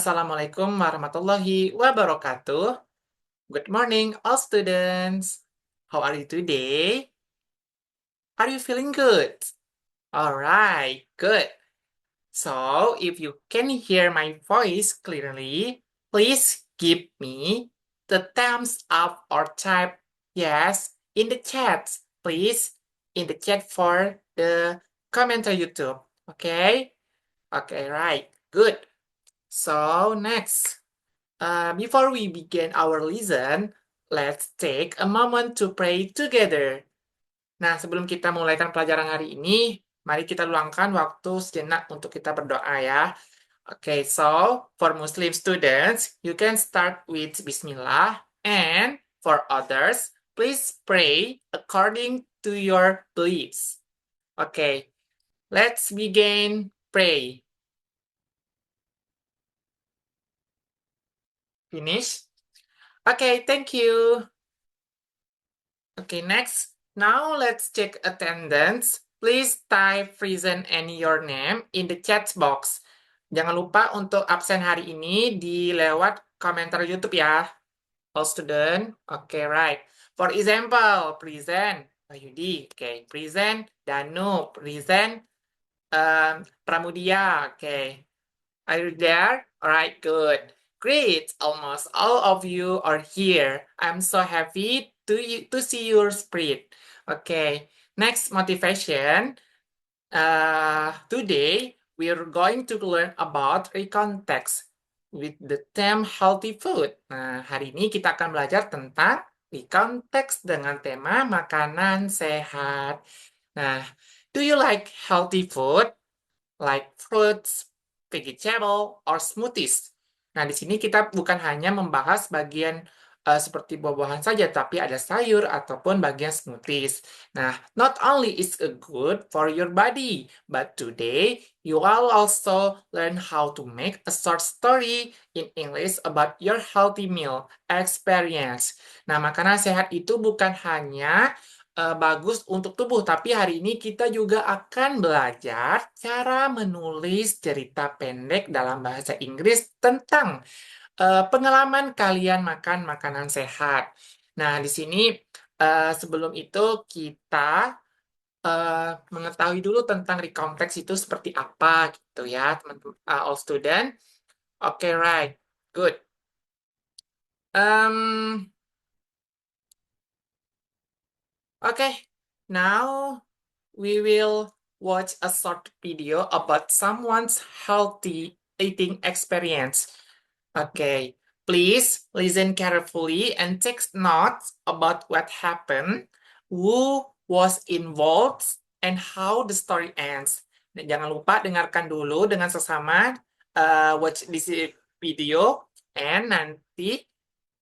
Assalamualaikum warahmatullahi wabarakatuh. Good morning, all students. How are you today? Are you feeling good? All right, good. So, if you can hear my voice clearly, please give me the thumbs up or type yes in the chat, please. In the chat for the commenter YouTube. Okay? Okay, right. Good. So, next. Before we begin our lesson, let's take a moment to pray together. Nah, sebelum kita memulaikan pelajaran hari ini, mari kita luangkan waktu sejenak untuk kita berdoa ya. Okay, so for Muslim students, you can start with Bismillah, and for others, please pray according to your beliefs. Okay, let's begin pray. Finish? Okay, thank you. Okay, next. Now let's check attendance. Please type present and your name in the chat box. Jangan lupa untuk absen hari ini di lewat komentar YouTube ya, all student. Okay, right. For example, present Yudi. Okay, present Danu. Present Pramudia. Okay. Are you there? All right, good. Great. Almost all of you are here. I'm so happy to see your spirit. Okay. Next motivation. Today, we are going to learn about recontext with the theme healthy food. Nah, hari ini kita akan belajar tentang recontext dengan tema makanan sehat. Nah, do you like healthy food? Like fruits, vegetable, or smoothies. Nah, di sini kita bukan hanya membahas bagian seperti buah-buahan saja, tapi ada sayur ataupun bagian smoothies. Nah, not only is it good for your body, but today you will also learn how to make a short story in English about your healthy meal experience. Nah, makanan sehat itu bukan hanya bagus untuk tubuh, tapi hari ini kita juga akan belajar cara menulis cerita pendek dalam bahasa Inggris tentang pengalaman kalian makan makanan sehat. Nah, di sini sebelum itu kita mengetahui dulu tentang recontext itu seperti apa gitu ya, teman-teman all student. Oke, right, good. Um, okay, now we will watch a short video about someone's healthy eating experience. Okay, please listen carefully and take notes about what happened, who was involved, and how the story ends. Dan jangan lupa dengarkan dulu dengan sesama watch this video, and nanti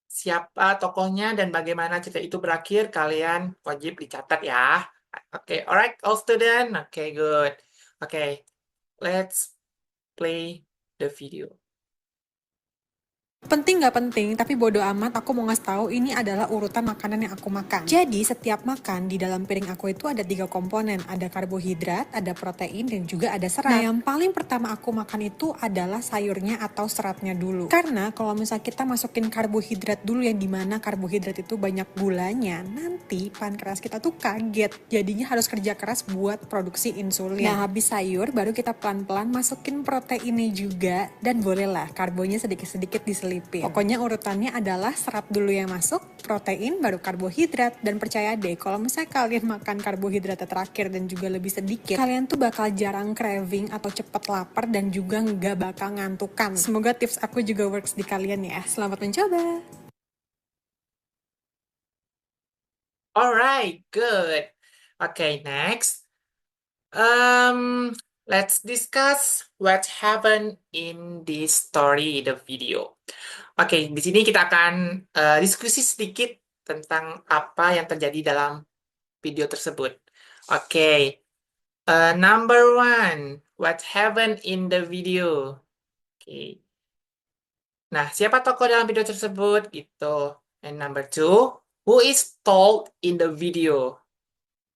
siapa tokohnya dan bagaimana cerita itu berakhir, kalian wajib dicatat ya. Okay, alright, all student. Okay, good. Okay, let's play the video. Penting nggak penting, tapi bodo amat, aku mau ngasih tahu ini adalah urutan makanan yang aku makan. Jadi setiap makan di dalam piring aku itu ada 3 komponen, ada karbohidrat, ada protein, dan juga ada serat. Nah, yang paling pertama aku makan itu adalah sayurnya atau seratnya dulu. Karena kalau misalnya kita masukin karbohidrat dulu yang dimana karbohidrat itu banyak gulanya, nanti pankreas kita tuh kaget, jadinya harus kerja keras buat produksi insulin. Nah, habis sayur baru kita pelan-pelan masukin proteinnya juga, dan bolehlah karbonya sedikit-sedikit diselipin. Pokoknya urutannya adalah serat dulu yang masuk, protein, baru karbohidrat. Dan percaya deh, kalau misalnya kalian makan karbohidrat terakhir dan juga lebih sedikit, kalian tuh bakal jarang craving atau cepet lapar dan juga nggak bakal ngantukan. Semoga tips aku juga works di kalian ya. Selamat mencoba! Alright, good. Okay, next. Let's discuss what happened in this story, the video. Oke, di sini kita akan diskusi sedikit tentang apa yang terjadi dalam video tersebut. Oke, number one, what happened in the video? Oke. Nah, siapa tokoh dalam video tersebut? Gitu. And number two, who is told in the video?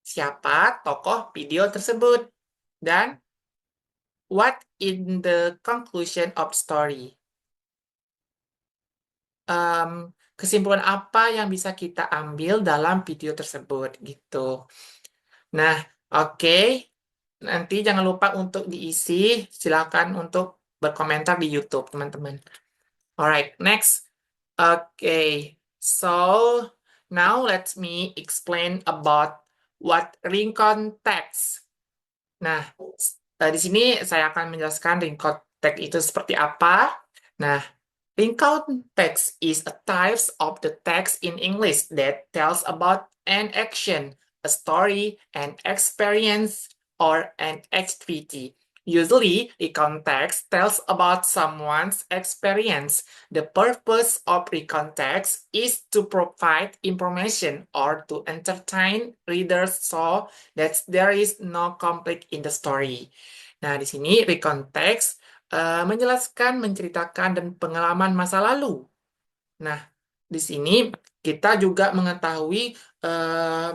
Siapa tokoh video tersebut? Dan what in the conclusion of story? kesimpulan apa yang bisa kita ambil dalam video tersebut gitu. Nah, oke. Nanti jangan lupa untuk diisi. Silakan untuk berkomentar di YouTube, teman-teman. Alright, next. Okay, so now let me explain about what ring context. Nah, di sini saya akan menjelaskan ring context itu seperti apa. Nah, ring context is a types of the text in English that tells about an action, a story, an experience, or an activity. Usually, the context tells about someone's experience. The purpose of the context is to provide information or to entertain readers so that there is no conflict in the story. Nah, di sini recontext menjelaskan, menceritakan, dan pengalaman masa lalu. Nah, di sini kita juga mengetahui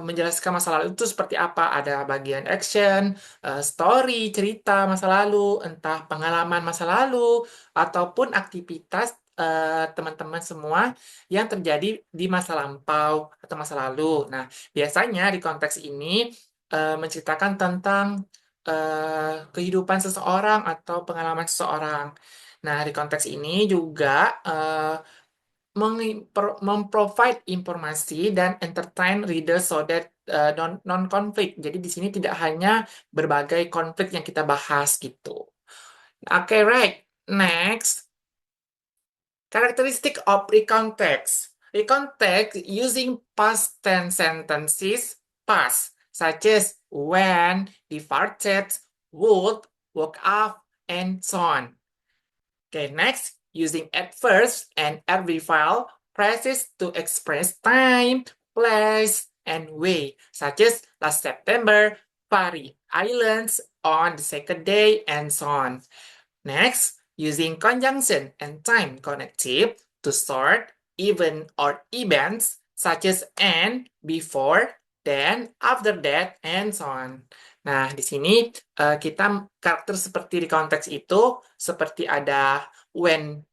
menjelaskan masa lalu itu seperti apa. Ada bagian action, story, cerita masa lalu, entah pengalaman masa lalu, ataupun aktivitas teman-teman semua yang terjadi di masa lampau atau masa lalu. Nah, biasanya di konteks ini menceritakan tentang kehidupan seseorang atau pengalaman seseorang. Nah, di konteks ini juga memprovide informasi dan entertain reader so that non-konflik. Jadi di sini tidak hanya berbagai konflik yang kita bahas gitu. Oke, right. Next, characteristic of recontext. Recontext using past tense sentences past, such as when, departed, would, woke up, and so on. Okay, next, using adverbs and adverbial phrases to express time, place, and way, such as last September, Faroe Islands on the second day, and so on. Next, using conjunction and time connective to sort even or events such as and, before, then, after that, and so on. Nah, di sini kita karakter seperti di konteks itu seperti ada when,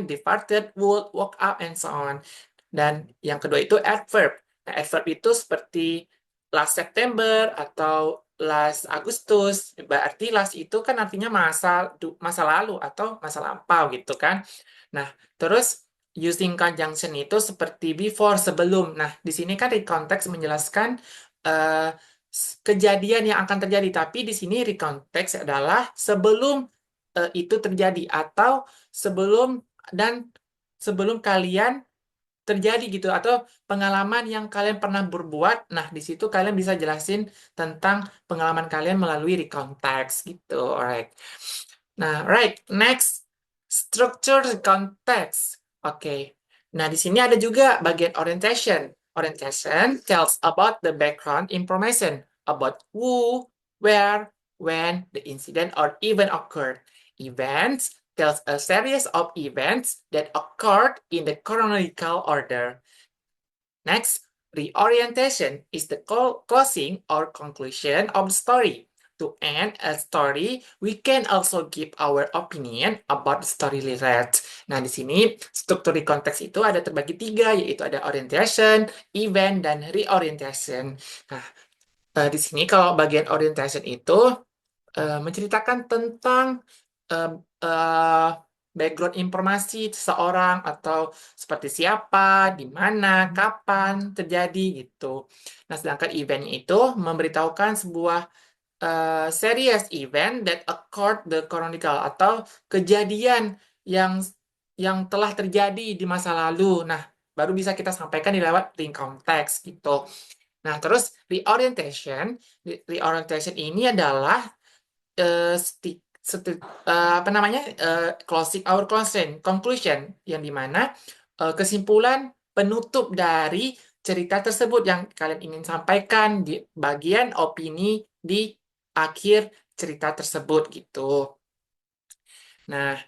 departed, would, woke up, and so on. Dan yang kedua itu adverb. Nah, adverb itu seperti last September atau last Agustus. Berarti last itu kan artinya masa lalu atau masa lampau gitu kan. Nah, terus using conjunction itu seperti before, sebelum. Nah, di sini kan recontext menjelaskan eh, kejadian yang akan terjadi. Tapi di sini recontext adalah sebelum itu terjadi atau sebelum dan sebelum kalian terjadi gitu atau pengalaman yang kalian pernah berbuat. Nah, di situ kalian bisa jelasin tentang pengalaman kalian melalui recontext gitu. Alright. Nah, right. Next, structure context. Oke. Nah, di sini ada juga bagian orientation. Orientation tells about the background information about who, where, when the incident or event occurred. Events tells a series of events that occurred in the chronological order. Next, reorientation is the closing or conclusion of the story. To end a story, we can also give our opinion about the story read. Nah, di sini struktur di konteks itu ada terbagi tiga, yaitu ada orientation, event, dan reorientation. Nah, di sini kalau bagian orientation itu menceritakan tentang eh, eh, background informasi seseorang atau seperti siapa, di mana, kapan terjadi gitu. Nah, sedangkan event itu memberitahukan sebuah series event that occurred the chronicle atau kejadian yang telah terjadi di masa lalu. Nah, baru bisa kita sampaikan di lewat link konteks gitu. Nah, terus reorientation ini adalah apa namanya closing our conclusion yang dimana kesimpulan penutup dari cerita tersebut yang kalian ingin sampaikan di bagian opini di akhir cerita tersebut gitu. Nah,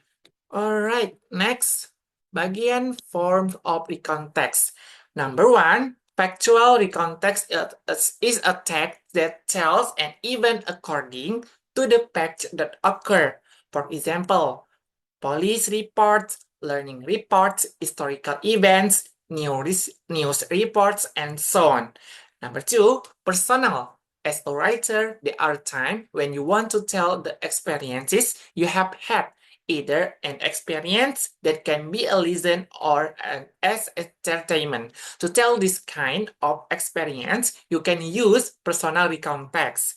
alright, next bagian form of recontext. Number one, factual recontext is a text that tells an event according to the facts that occur. For example, police reports learning reports, historical events, news reports, and so on. Number two, personal. As a writer, there are times when you want to tell the experiences you have had, either an experience that can be a lesson or as entertainment. To tell this kind of experience, you can use personal recount text.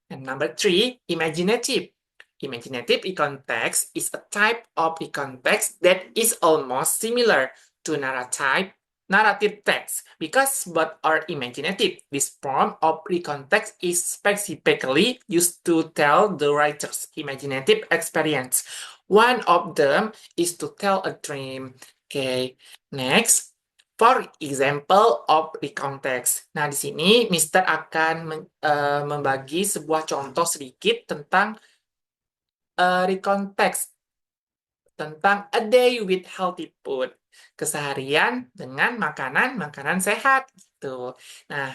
And number three, imaginative. Imaginative e-context is a type of e-context that is almost similar to narrative text because both are imaginative. This form of e-context is specifically used to tell the writer's imaginative experience. One of them is to tell a dream. Okay, next. For example of recontext. Nah, di sini Mister akan membagi sebuah contoh sedikit tentang recontext, tentang a day with healthy food. Keseharian dengan makanan sehat gitu. Nah,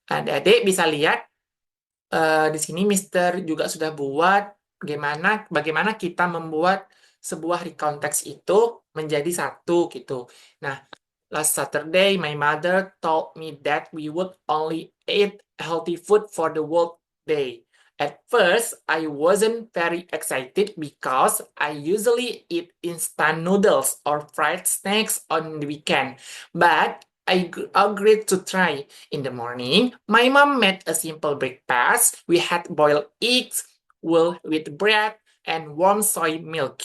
adik-adik bisa lihat di sini Mister juga sudah buat bagaimana kita membuat sebuah recontext itu menjadi satu gitu. Nah, last Saturday, my mother told me that we would only eat healthy food for the whole day. At first, I wasn't very excited because I usually eat instant noodles or fried snacks on the weekend. But I agreed to try. In the morning, my mom made a simple breakfast. We had boiled eggs, wool with bread, and warm soy milk.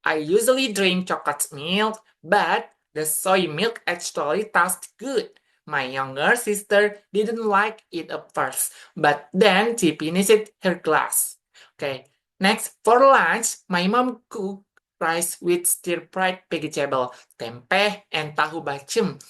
I usually drink chocolate milk, but the soy milk actually tastes good. My younger sister didn't like it at first, but then she finished her glass. Okay, next for lunch, my mom cooked rice with stir-fried vegetable, tempeh, and tahu bacem.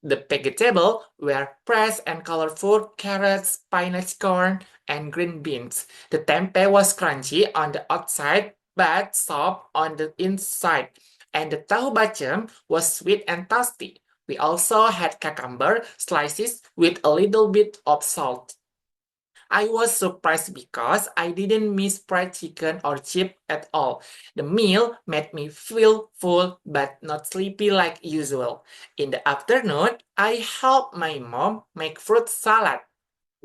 The vegetable were fresh and colorful carrots, spinach, corn, and green beans. The tempeh was crunchy on the outside but soft on the inside, and the tahu bacem was sweet and tasty. We also had cucumber slices with a little bit of salt. I was surprised because I didn't miss fried chicken or chip at all. The meal made me feel full but not sleepy like usual. In the afternoon, I helped my mom make fruit salad.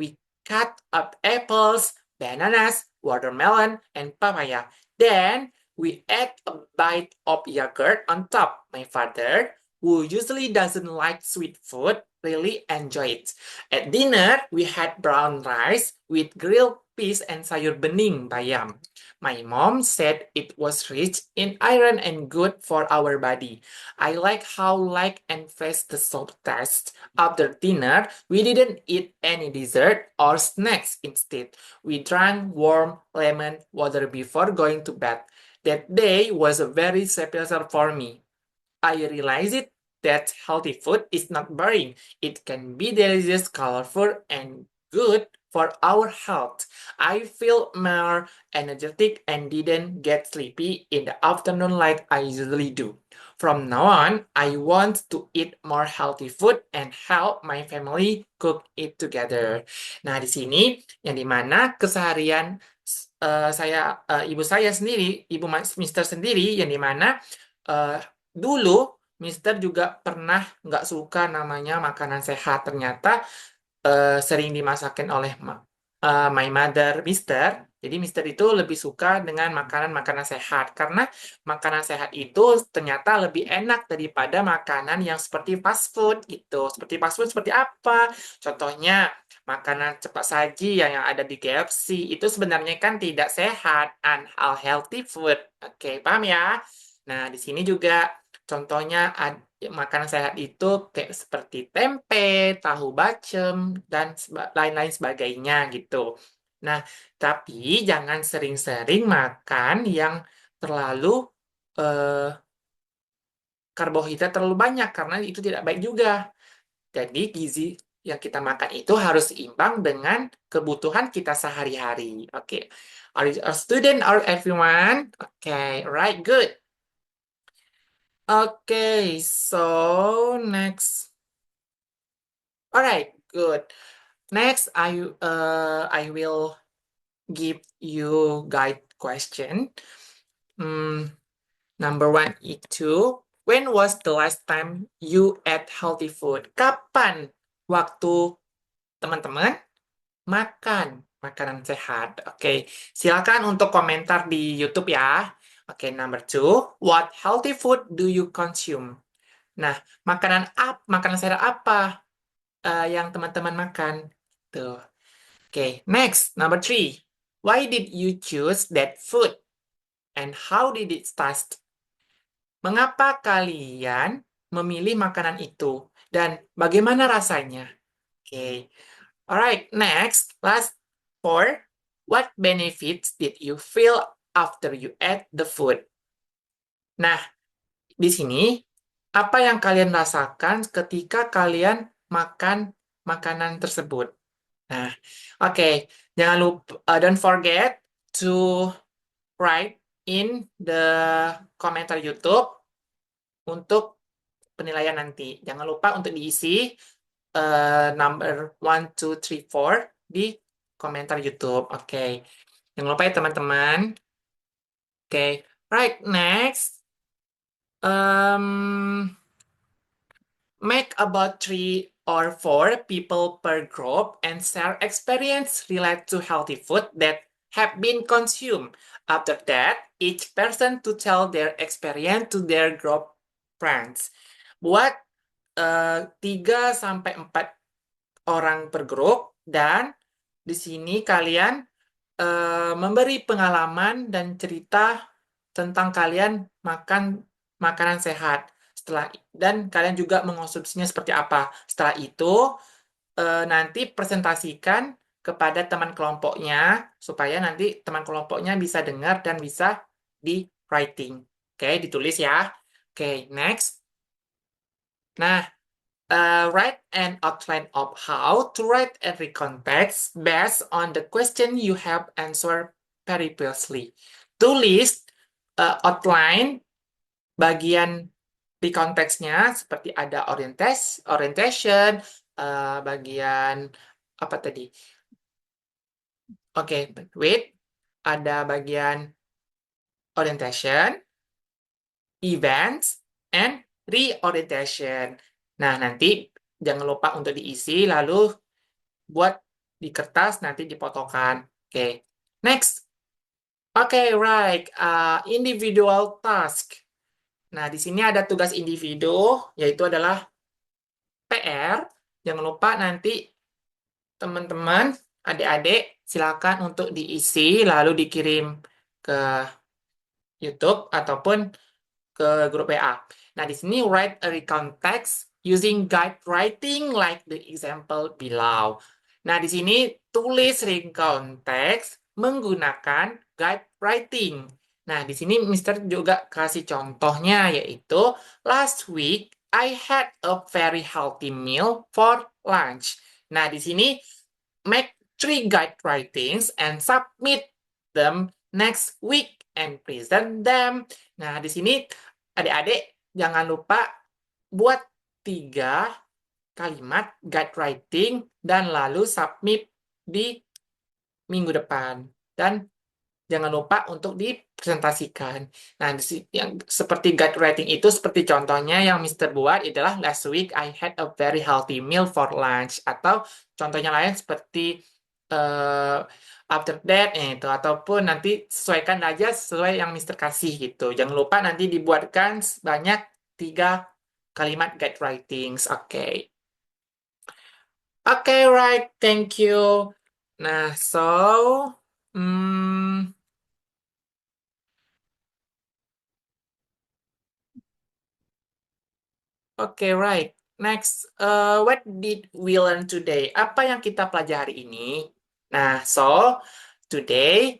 We cut up apples, bananas, watermelon, and papaya. Then we add a bite of yogurt on top. My father, who usually doesn't like sweet food, really enjoyed it. At dinner, we had brown rice with grilled peas and sayur bening bayam. My mom said it was rich in iron and good for our body. I like how light and fresh the soup tastes. After dinner, we didn't eat any dessert or snacks. Instead, we drank warm lemon water before going to bed. That day was very special for me. I realized that healthy food is not boring. It can be delicious, colorful, and good for our health. I feel more energetic and didn't get sleepy in the afternoon like I usually do. From now on, I want to eat more healthy food and help my family cook it together. Nah, di sini yang dimana keseharian ibu saya sendiri, Mister sendiri, yang dimana eh, dulu Mister juga pernah nggak suka namanya makanan sehat. Ternyata sering dimasakin oleh my mother Mister. Jadi Mister itu lebih suka dengan makanan-makanan sehat. Karena makanan sehat itu ternyata lebih enak daripada makanan yang seperti fast food gitu. Seperti fast food seperti apa? Contohnya makanan cepat saji yang ada di KFC itu sebenarnya kan tidak sehat, unhealthy food. Oke, paham ya? Nah, di sini juga contohnya makanan sehat itu kayak seperti tempe, tahu bacem, dan lain-lain sebagainya gitu. Nah, tapi jangan sering-sering makan yang terlalu eh, karbohidrat terlalu banyak karena itu tidak baik juga. Jadi gizi yang kita makan itu harus seimbang dengan kebutuhan kita sehari-hari. Oke. Are you a student or everyone? Okay, right, good. Okay, so next. All right, good. Next, I will give you guide question. Hmm, Number one itu, when was the last time you ate healthy food? Kapan waktu teman-teman makan makanan sehat? Oke, silakan untuk komentar di YouTube ya. Oke, number two, what healthy food do you consume? Nah, makanan sehat apa yang teman-teman makan? Tuh. Oke, next, number three, why did you choose that food and how did it taste? Mengapa kalian memilih makanan itu dan bagaimana rasanya? Oke. Alright, next, last four. What benefits did you feel after you ate the food? Nah, di sini apa yang kalian rasakan ketika kalian makan makanan tersebut? Nah, oke. Jangan lupa, don't forget to write in the komentar YouTube untuk penilaian nanti. Jangan lupa untuk diisi number 1, 2, 3, 4 di komentar YouTube. Oke. Jangan lupa ya teman-teman. Oke. Right, next. Um, make about 3 or 4 people per group and share experience related to healthy food that have been consumed. After that, each person to tell their experience to their group friends. Buat 3 sampai 4 orang per grup dan di sini kalian memberi pengalaman dan cerita tentang kalian makan makanan sehat. Dan kalian juga mengonsumsinya seperti apa. Setelah itu nanti presentasikan kepada teman kelompoknya supaya nanti teman kelompoknya bisa dengar dan bisa di writing. Oke, ditulis ya. Oke, next. Nah, write an outline of how to write every context based on the question you have answered previously. Tulis outline bagian di konteksnya seperti ada orientation, bagian apa tadi? Oke, wait, ada bagian orientation, events, and reorientation. Nah, nanti jangan lupa untuk diisi, lalu buat di kertas, nanti dipotongkan. Oke, next. Oke, right. Individual task. Nah, di sini ada tugas individu, yaitu adalah PR. Jangan lupa nanti teman-teman, adik-adik, silakan untuk diisi, lalu dikirim ke YouTube ataupun ke grup WA. Nah, di sini write a recount text using guide writing like the example below. Nah, di sini tulis recount text menggunakan guide writing. Nah, di sini Mister juga kasih contohnya yaitu last week I had a very healthy meal for lunch. Nah, di sini make 3 guide writings and submit them next week and present them. Nah, di sini adik-adik jangan lupa buat 3 kalimat guide writing dan lalu submit di minggu depan. Dan jangan lupa untuk dipresentasikan. Nah, yang seperti guide writing itu seperti contohnya yang Mister buat adalah last week I had a very healthy meal for lunch atau contohnya lain seperti after that itu ataupun nanti sesuaikan aja sesuai yang Mister kasih gitu. Jangan lupa nanti dibuatkan sebanyak 3 kalimat guide writings. Oke. Oke, right. Thank you. Nah, hmm, oke, right. Next, what did we learn today? Apa yang kita pelajari ini? Nah, today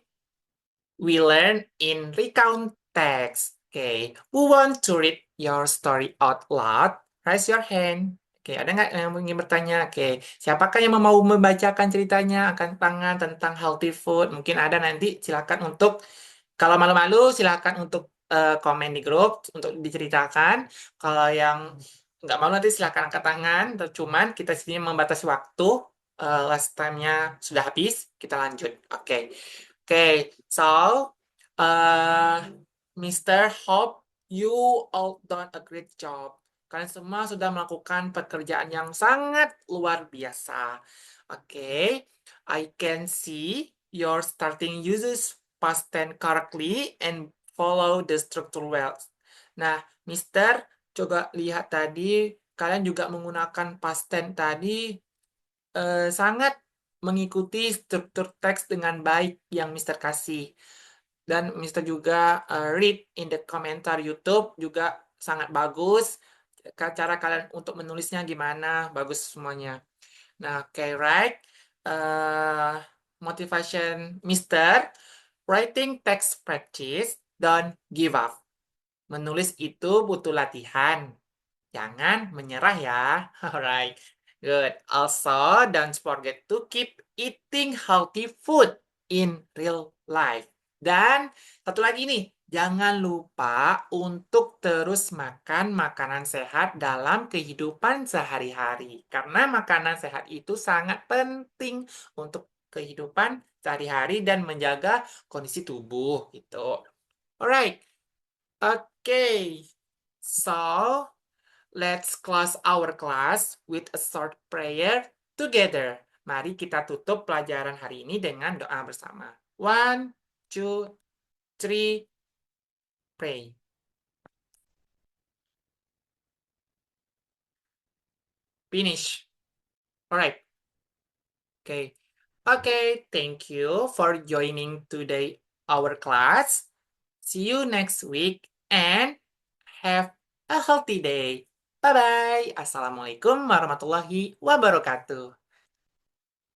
we learn in recount text. Okay, who want to read your story out loud? Raise your hand. Oke, ada nggak yang ingin bertanya? Oke, siapakah yang mau membacakan ceritanya akan tangan tentang healthy food? Mungkin ada nanti, silakan untuk kalau malu-malu silakan untuk komen di grup untuk diceritakan. Kalau yang nggak mau nanti silakan angkat tangan. Cuman kita sini membatasi waktu. Last time-nya sudah habis, kita lanjut. Oke, oke. So, uh, Mr. Hope You all done a great job. Kalian semua sudah melakukan pekerjaan yang sangat luar biasa. Oke, I can see your starting uses past tense correctly and follow the structure well. Nah, Mister, coba lihat tadi, kalian juga menggunakan past tense tadi sangat mengikuti struktur teks dengan baik yang Mister kasih. Dan Mister juga read in the komentar YouTube juga sangat bagus. Cara kalian untuk menulisnya gimana? Bagus semuanya. Nah, oke, right. Eh, motivation Mister, writing text practice, don't give up. Menulis itu butuh latihan. Jangan menyerah ya. Alright. Good. Also, don't forget to keep eating healthy food in real life. Dan satu lagi nih, jangan lupa untuk terus makan makanan sehat dalam kehidupan sehari-hari. Karena makanan sehat itu sangat penting untuk kehidupan sehari-hari dan menjaga kondisi tubuh gitu. Alright. Okay. So, let's close our class with a short prayer together. Mari kita tutup pelajaran hari ini dengan doa bersama. One, two, three, pray. Finish. Alright. Okay. Okay, thank you for joining today our class. See you next week and have a healthy day. Bye-bye. Assalamualaikum warahmatullahi wabarakatuh.